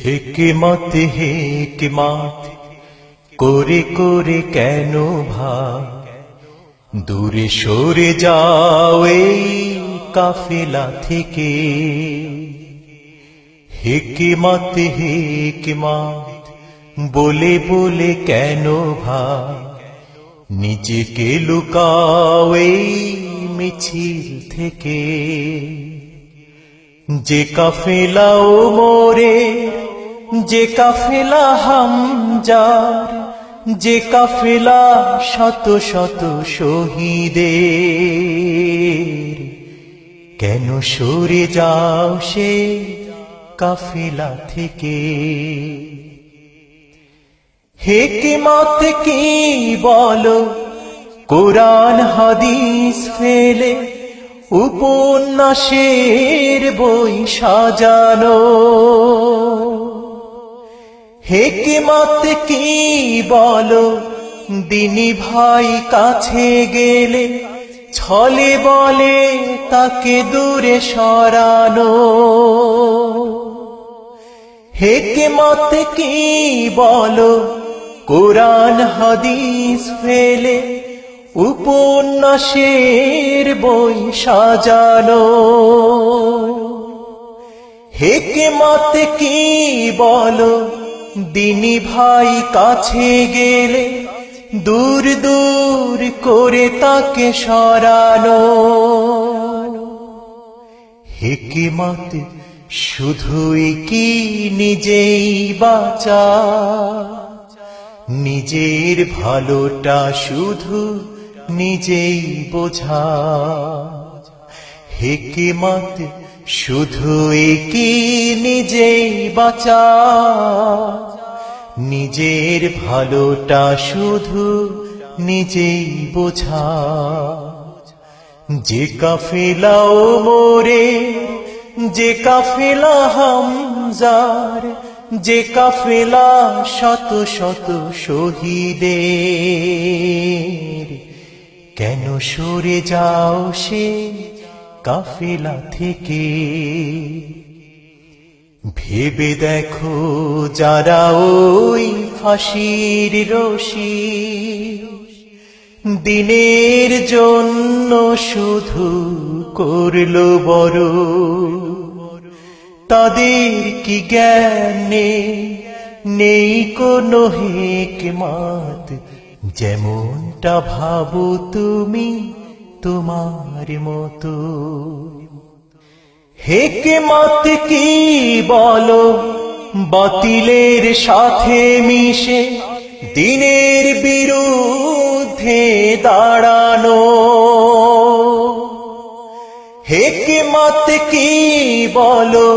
হিকমত করে করে কেন ভাই দূরে সরে যাও এই কাফেলা থেকে। হিকমত বলে বলে কেন ভাই নিজেকে লুকাও এই মিছিল থেকে। যে কাফেলা ওমরে, যে কাফেলা হামজার, যে কাফেলা শত শত শহীদের, কেন সরে যাও সে কাফেলা থেকে। হিকমত কি বলো কোরআন হাদিস ফেলে উপন্যাসের বই সাজানো। হিকমত কি বলো দিনী ভাই কাছে গেলে ছলে বলে তাকে দূরে সরানো। হিকমত কি বলো কোরআন হাদিস ফেলে উপন্যাসের বই সাজানো। হিকমত কি বলো দিনী ভাই কাছে গেলে দূর দূর করে তাকে সরানো। হিকমত শুধুই কি নিজেই বাঁচা, নিজের ভালোটা শুধু নিজেই বোঝা। হিকমত শুধুই কি নিজেই বাঁচা, নিজের ভালোটা শুধু নিজেই বোঝা। যে কাফেলা ওমরে, যে কাফেলা হামজার, যে কাফেলা শত শত শহীদের, কেন সরে যাও সে কাফেলা থেকে। ভেবে দেখো যারা ওই ফাঁসির রশি দিনের জন্য শুধু করলো বড়, তাদের কি জ্ঞান নেই কোনো হিকমত, যেমনটা ভাবো তুমি তোমার মতো। হিকমত কি বলো বাতিলের সাথে মিশে দিনের বিরুদ্ধে দাঁড়ানো। হিকমত কি বলো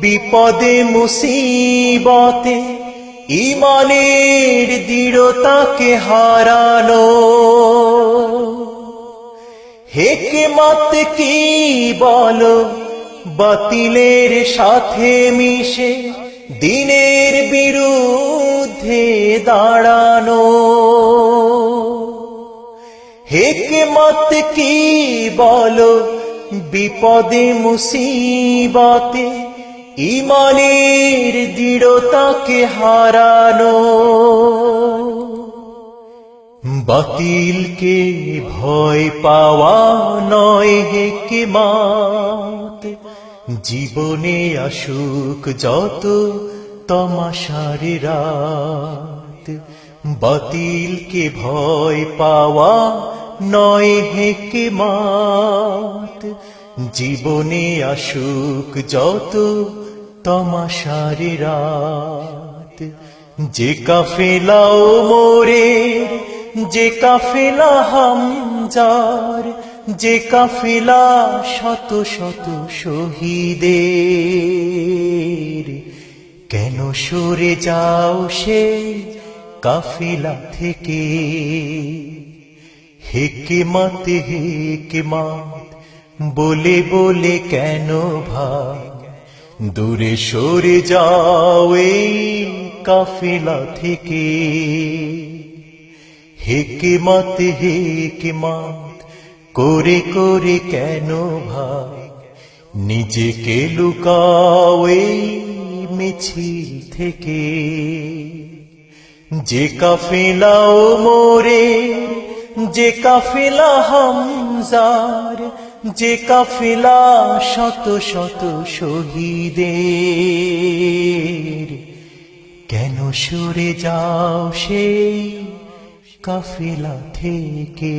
বিপদে মুসিবতে ঈমানের দৃঢ়তাকে হারানো। হিকমত কি বলো বাতিলের সাথে মিশে দিনের বিরুদ্ধে দাঁড়ানো। হিকমত কি বলো বিপদে মুসিবতে ঈমানের দৃঢ়তাকে হারানো। বাতিলকে ভয় পাওয়া নয় হিকমত, জীবনে আসুক যত তামাশার রাত। বাতিলকে ভয় পাওয়া নয় হিকমত, জীবনে আসুক যত তামাশার রাত। যে কাফেলা ওমরের, যে কাফেলা হামজার, যে কাফেলা শত শত শহীদের, কেন সরে যাও সে কাফেলা থেকে। হিকমত বলে বলে কেন ভাই দূরে সরে যাও এই কাফেলা থেকে। হিকমত করে করে কেন ভাই নিজেকে লুকাও এই মিছিল থেকে, যে কাফেলা ওমরে, যে কাফেলা হামজার, যে কাফেলা শত শত শহীদের, কেন সরে যাও সেই কাফেলা থেকে?